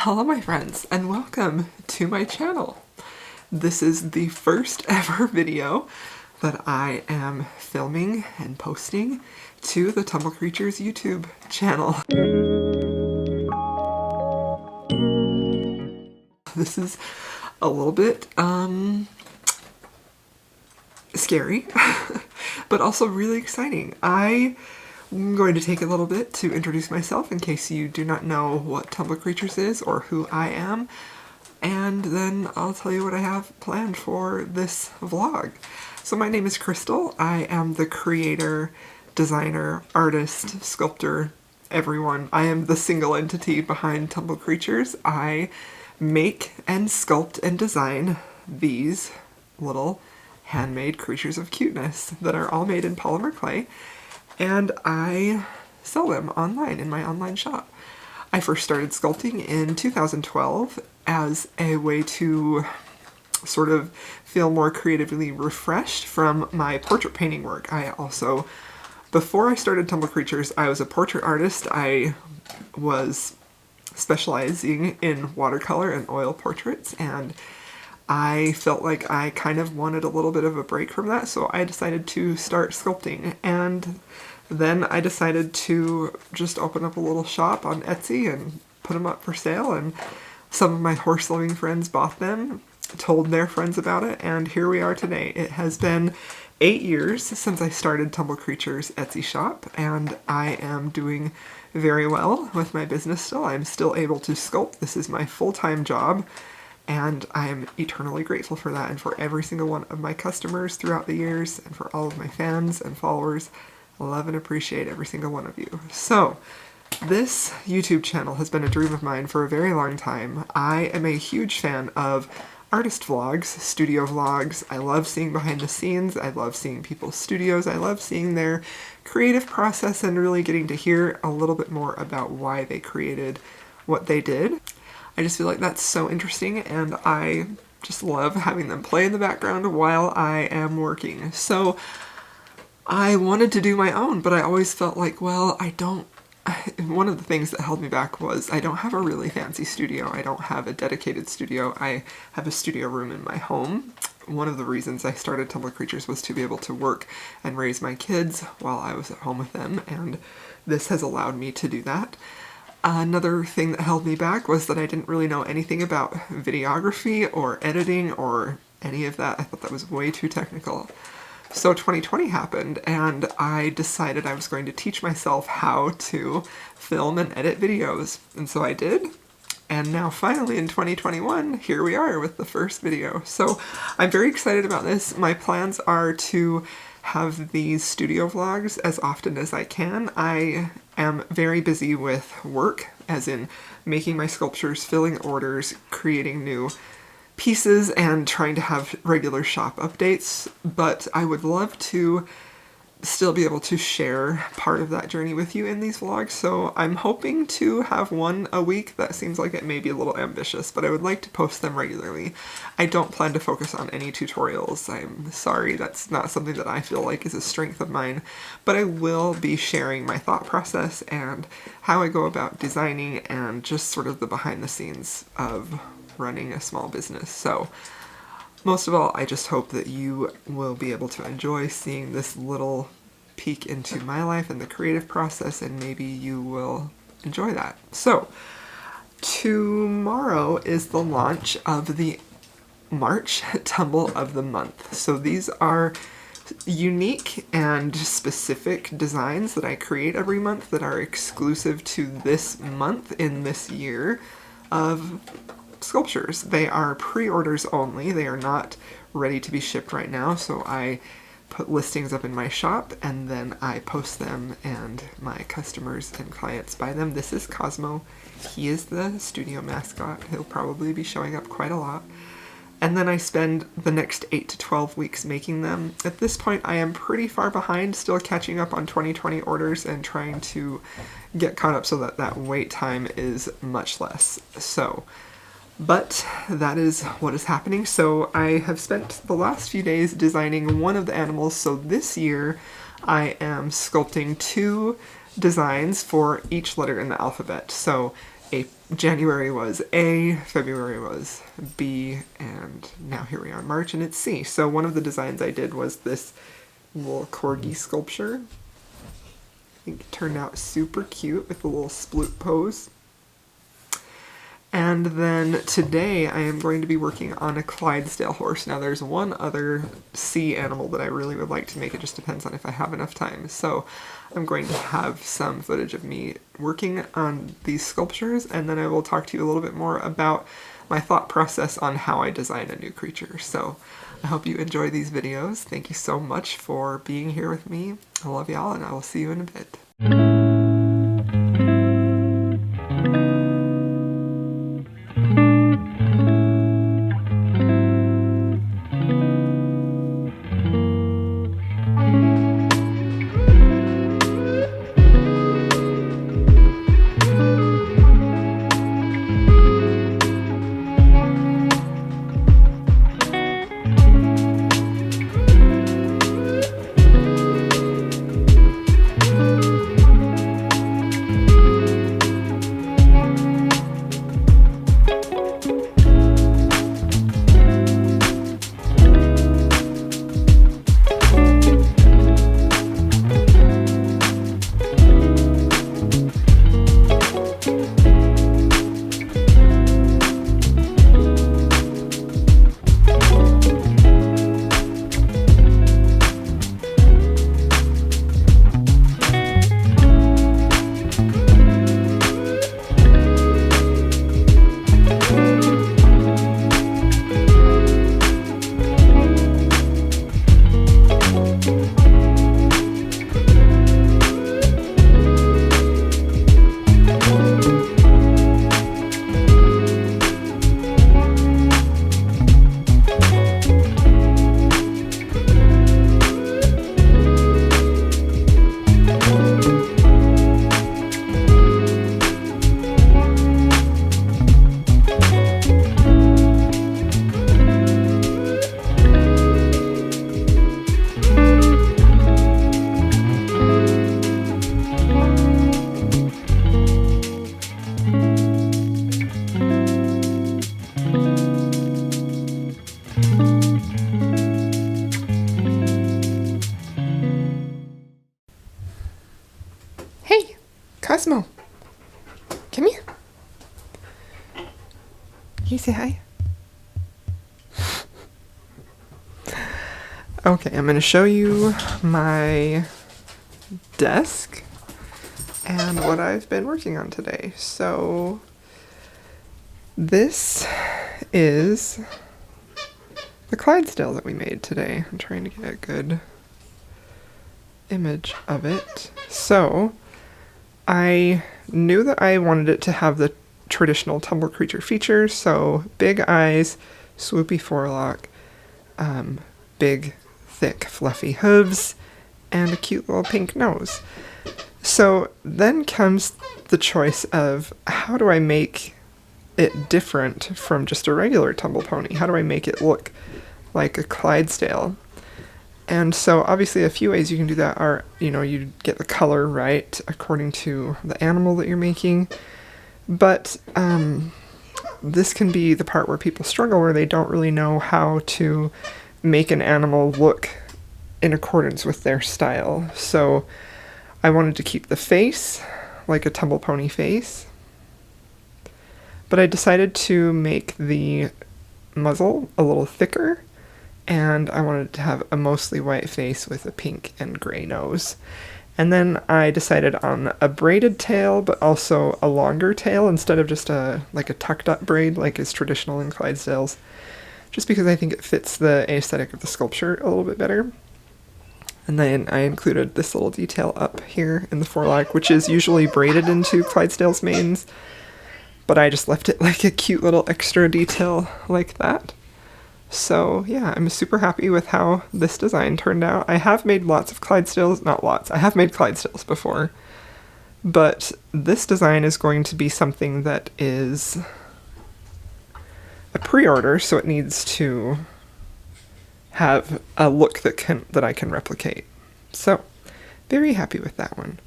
Hello my friends, and welcome to my channel. This is the first ever video that I am filming and posting to the Tumble Creatures YouTube channel. This is a little bit scary, but also really exciting. I'm going to take a little bit to introduce myself in case you do not know what Tumble Creatures is or who I am, and then I'll tell you what I have planned for this vlog. So my name is Crystal. I am the creator, designer, artist, sculptor, everyone. I am the single entity behind Tumble Creatures. I make and sculpt and design these little handmade creatures of cuteness that are all made in polymer clay, and I sell them online in my online shop. I first started sculpting in 2012 as a way to sort of feel more creatively refreshed from my portrait painting work. Before I started Tumble Creatures, I was a portrait artist. I was specializing in watercolor and oil portraits, and I felt like I kind of wanted a little bit of a break from that, so I decided to start sculpting. And then I decided to just open up a little shop on Etsy and put them up for sale, and some of my horse-loving friends bought them, told their friends about it, and here we are today. It has been 8 years since I started Tumble Creatures Etsy shop, and I am doing very well with my business still. I'm still able to sculpt. This is my full-time job, and I am eternally grateful for that, and for every single one of my customers throughout the years, and for all of my fans and followers. I love and appreciate every single one of you. So, this YouTube channel has been a dream of mine for a very long time. I am a huge fan of artist vlogs, studio vlogs. I love seeing behind the scenes. I love seeing people's studios. I love seeing their creative process and really getting to hear a little bit more about why they created what they did. I just feel like that's so interesting, and I just love having them play in the background while I am working. So I wanted to do my own, but I always felt like, well, one of the things that held me back was I don't have a really fancy studio. I don't have a dedicated studio. I have a studio room in my home. One of the reasons I started Tumble Creatures was to be able to work and raise my kids while I was at home with them, and this has allowed me to do that. Another thing that held me back was that I didn't really know anything about videography or editing or any of that. I thought that was way too technical. So 2020 happened, and I decided I was going to teach myself how to film and edit videos. And so I did. And now finally in 2021, here we are with the first video. So I'm very excited about this. My plans are to have these studio vlogs as often as I can. I am very busy with work, as in making my sculptures, filling orders, creating new pieces, and trying to have regular shop updates, but I would love to still be able to share part of that journey with you in these vlogs, so I'm hoping to have one a week. That seems like it may be a little ambitious, but I would like to post them regularly. I don't plan to focus on any tutorials. I'm sorry, that's not something that I feel like is a strength of mine, but I will be sharing my thought process and how I go about designing and just sort of the behind the scenes of running a small business. So most of all, I just hope that you will be able to enjoy seeing this little peek into my life and the creative process, and maybe you will enjoy that. So tomorrow is the launch of the March Tumble of the Month. So these are unique and specific designs that I create every month that are exclusive to this month in this year of sculptures. They are pre-orders only. They are not ready to be shipped right now, so I put listings up in my shop and then I post them and my customers and clients buy them. This is Cosmo. He is the studio mascot. He'll probably be showing up quite a lot. And then I spend the next 8 to 12 weeks making them. At this point, I am pretty far behind, still catching up on 2020 orders and trying to get caught up so that that wait time is much less. But that is what is happening. So I have spent the last few days designing one of the animals. So this year I am sculpting two designs for each letter in the alphabet. So January was A, February was B, and now here we are in March and it's C. So one of the designs I did was this little corgi sculpture. I think it turned out super cute with a little sploot pose. And then today I am going to be working on a Clydesdale horse. Now there's one other sea animal that I really would like to make. It just depends on if I have enough time. So I'm going to have some footage of me working on these sculptures, and then I will talk to you a little bit more about my thought process on how I design a new creature. So I hope you enjoy these videos. Thank you so much for being here with me. I love y'all, and I will see you in a bit. Cosmo, come here. Can you say hi? Okay, I'm going to show you my desk and what I've been working on today. So this is the Clydesdale that we made today. I'm trying to get a good image of it. So I knew that I wanted it to have the traditional Tumble Creature features, so big eyes, swoopy forelock, big, thick, fluffy hooves, and a cute little pink nose. So then comes the choice of how do I make it different from just a regular tumble pony? How do I make it look like a Clydesdale? And so obviously a few ways you can do that are, you get the color right according to the animal that you're making. But this can be the part where people struggle, where they don't really know how to make an animal look in accordance with their style. So I wanted to keep the face like a tumble pony face, but I decided to make the muzzle a little thicker, and I wanted to have a mostly white face with a pink and gray nose. And then I decided on a braided tail, but also a longer tail instead of just a tucked up braid like is traditional in Clydesdales, just because I think it fits the aesthetic of the sculpture a little bit better. And then I included this little detail up here in the forelock, which is usually braided into Clydesdale's manes, but I just left it like a cute little extra detail like that. So yeah, I'm super happy with how this design turned out. I have made lots of Clydesdales, not lots, I have made Clydesdales before, but this design is going to be something that is a pre-order, so it needs to have a look that I can replicate. So very happy with that one.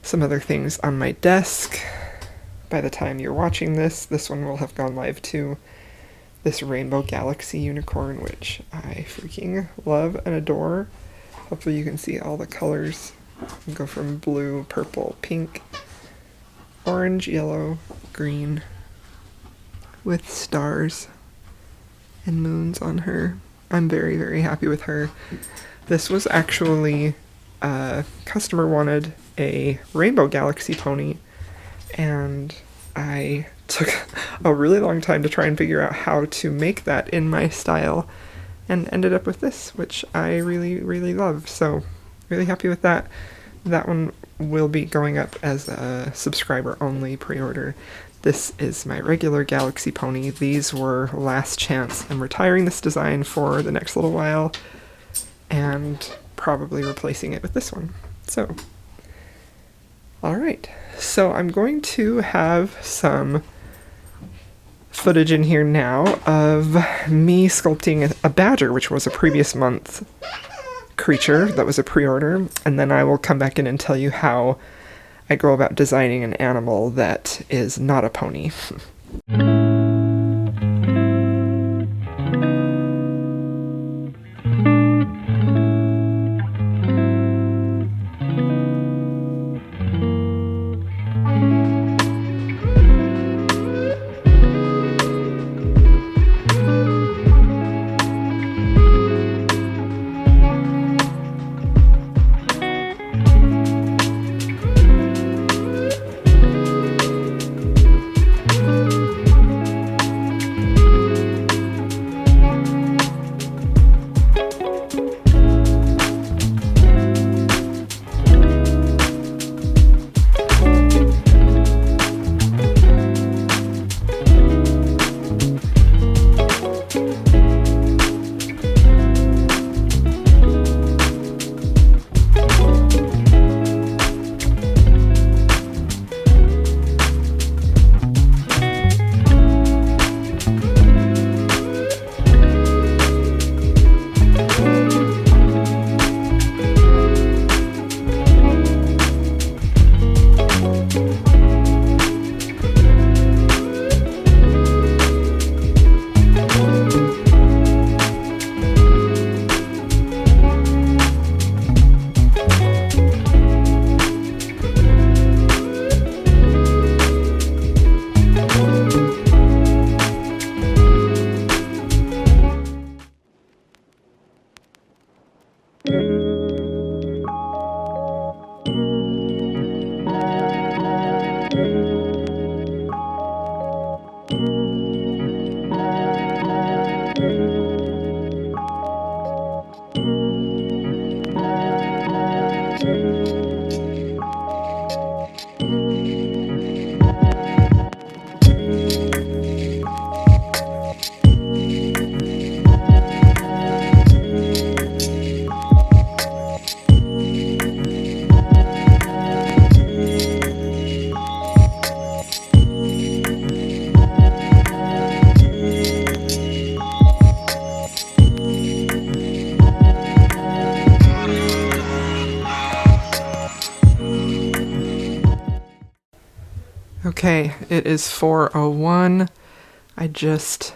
some other things on my desk. By the time you're watching this one will have gone live too. This Rainbow Galaxy unicorn, which I freaking love and adore. Hopefully you can see all the colors. You go from blue, purple, pink, orange, yellow, green, with stars and moons on her. I'm very, very happy with her. This was actually, a customer wanted a Rainbow Galaxy pony, and I took a really long time to try and figure out how to make that in my style, and ended up with this, which I really, really love. So really happy with that. That one will be going up as a subscriber only pre-order. This is my regular Galaxy pony. These were last chance. I'm retiring this design for the next little while and probably replacing it with this one. So, alright. So I'm going to have some footage in here now of me sculpting a badger, which was a previous month creature that was a pre-order, and then I will come back in and tell you how I go about designing an animal that is not a pony. Okay, it is 4:01. I just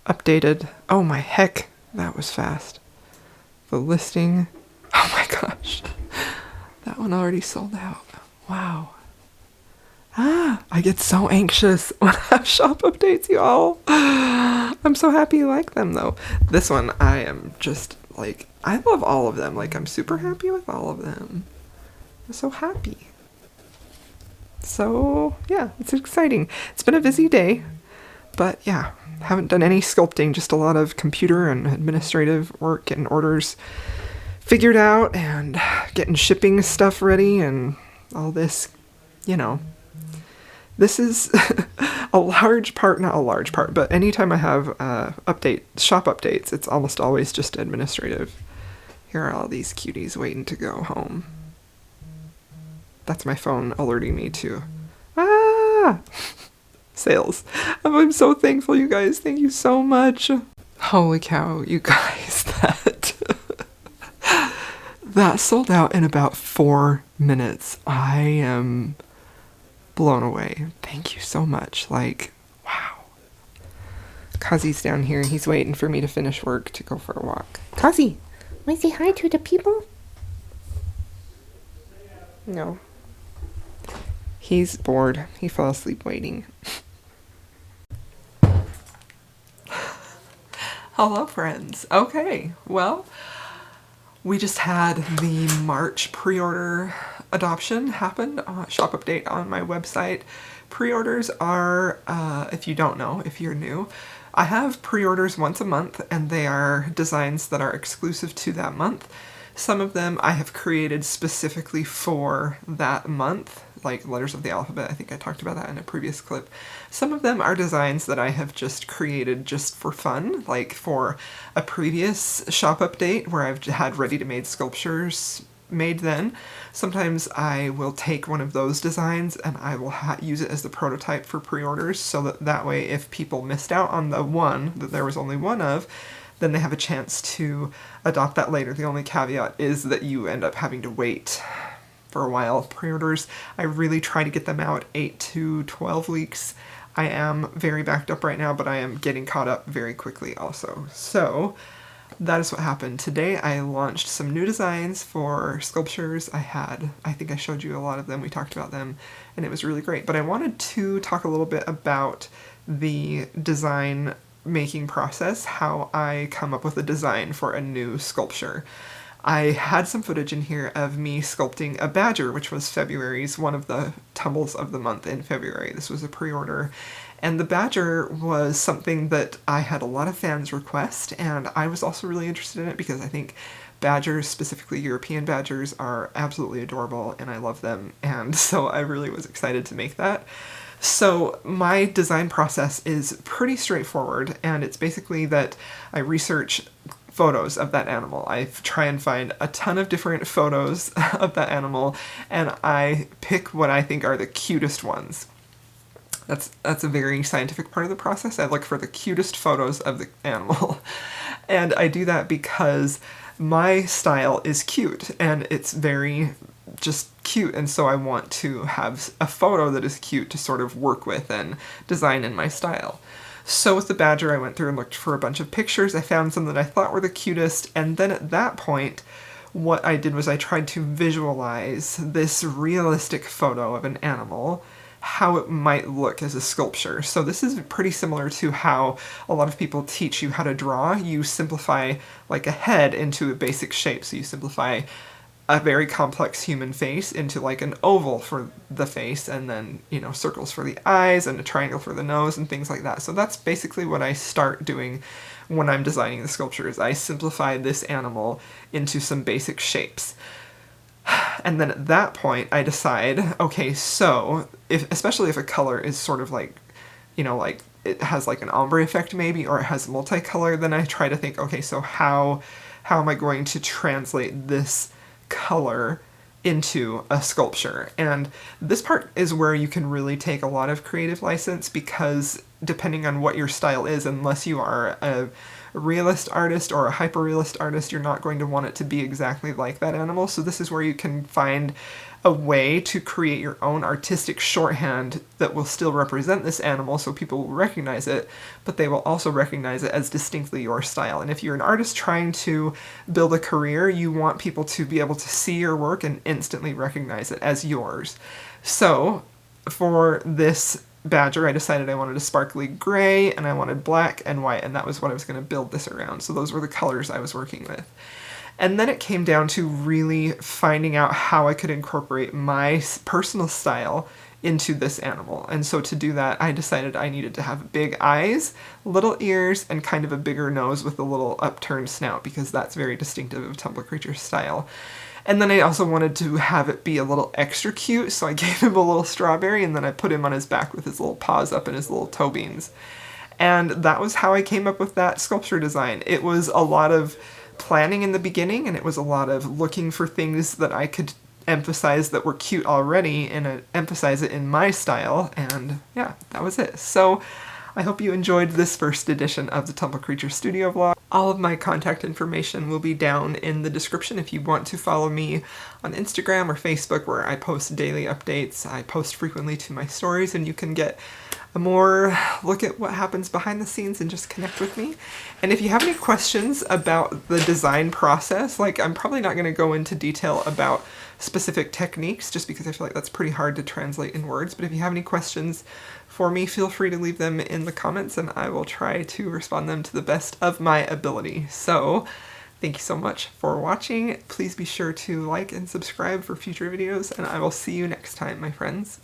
updated. Oh my heck, that was fast. The listing. Oh my gosh. That one already sold out. Wow. I get so anxious when I have shop updates, y'all. I'm so happy you like them though. This one, I am just like, I love all of them. Like, I'm super happy with all of them. I'm so happy. So yeah, it's exciting. It's been a busy day, but yeah, haven't done any sculpting, just a lot of computer and administrative work, getting orders figured out and getting shipping stuff ready and all this, you know. This is a large part, not a large part, but anytime I have shop updates, it's almost always just administrative. Here are all these cuties waiting to go home. That's my phone alerting me to sales. I'm so thankful, you guys. Thank you so much. Holy cow, you guys, That sold out in about 4 minutes. I am blown away. Thank you so much. Like, wow. Kazi's down here. He's waiting for me to finish work to go for a walk. Kazi, want to say hi to the people? No. He's bored. He fell asleep waiting. Hello, friends. Okay, well, we just had the March pre-order adoption happen. Shop update on my website. Pre-orders are, if you don't know, if you're new, I have pre-orders once a month, and they are designs that are exclusive to that month. Some of them I have created specifically for that month, like letters of the alphabet. I think I talked about that in a previous clip. Some of them are designs that I have just created just for fun, like for a previous shop update where I've had ready-to-made sculptures made then. Sometimes I will take one of those designs and I will use it as the prototype for pre-orders, so that way if people missed out on the one that there was only one of, then they have a chance to adopt that later. The only caveat is that you end up having to wait for a while. Pre-orders, I really try to get them out 8 to 12 weeks. I am very backed up right now, but I am getting caught up very quickly also. So that is what happened. Today I launched some new designs for sculptures. I think I showed you a lot of them, we talked about them, and it was really great. But I wanted to talk a little bit about the design making process, how I come up with a design for a new sculpture. I had some footage in here of me sculpting a badger, which was February's, one of the tumbles of the month in February. This was a pre-order. And the badger was something that I had a lot of fans request, and I was also really interested in it because I think badgers, specifically European badgers, are absolutely adorable and I love them, and so I really was excited to make that. So my design process is pretty straightforward, and it's basically that I research photos of that animal. I try and find a ton of different photos of that animal, and I pick what I think are the cutest ones. That's a very scientific part of the process. I look for the cutest photos of the animal. And I do that because my style is cute, and it's very just cute, and so I want to have a photo that is cute to sort of work with and design in my style. So with the badger, I went through and looked for a bunch of pictures. I found some that I thought were the cutest, and then at that point, what I did was I tried to visualize this realistic photo of an animal, how it might look as a sculpture. So this is pretty similar to how a lot of people teach you how to draw. You simplify like a head into a basic shape. So you simplify a very complex human face into like an oval for the face, and then, you know, circles for the eyes and a triangle for the nose and things like that. So that's basically what I start doing when I'm designing the sculptures. I simplify this animal into some basic shapes. And then at that point I decide, okay, so especially if a color is sort of like, you know, like it has like an ombre effect maybe, or it has multicolor, then I try to think, okay, so how am I going to translate this color into a sculpture? And this part is where you can really take a lot of creative license, because depending on what your style is, unless you are a realist artist or a hyper-realist artist, you're not going to want it to be exactly like that animal. So this is where you can find a way to create your own artistic shorthand that will still represent this animal, so people will recognize it, but they will also recognize it as distinctly your style. And if you're an artist trying to build a career, you want people to be able to see your work and instantly recognize it as yours. So for this badger, I decided I wanted a sparkly gray, and I wanted black and white, and that was what I was going to build this around. So those were the colors I was working with. And then it came down to really finding out how I could incorporate my personal style into this animal. And so to do that, I decided I needed to have big eyes, little ears, and kind of a bigger nose with a little upturned snout, because that's very distinctive of Tumble Creatures style. And then I also wanted to have it be a little extra cute, so I gave him a little strawberry, and then I put him on his back with his little paws up and his little toe beans. And that was how I came up with that sculpture design. It was a lot of planning in the beginning, and it was a lot of looking for things that I could emphasize that were cute already and emphasize it in my style, and yeah, that was it. So I hope you enjoyed this first edition of the Tumble Creatures Studio vlog. All of my contact information will be down in the description if you want to follow me on Instagram or Facebook, where I post daily updates. I post frequently to my stories, and you can get a more look at what happens behind the scenes and just connect with me. And if you have any questions about the design process, like I'm probably not going to go into detail about specific techniques just because I feel like that's pretty hard to translate in words, but if you have any questions for me, feel free to leave them in the comments and I will try to respond them to the best of my ability. So thank you so much for watching. Please be sure to like and subscribe for future videos, and I will see you next time, my friends.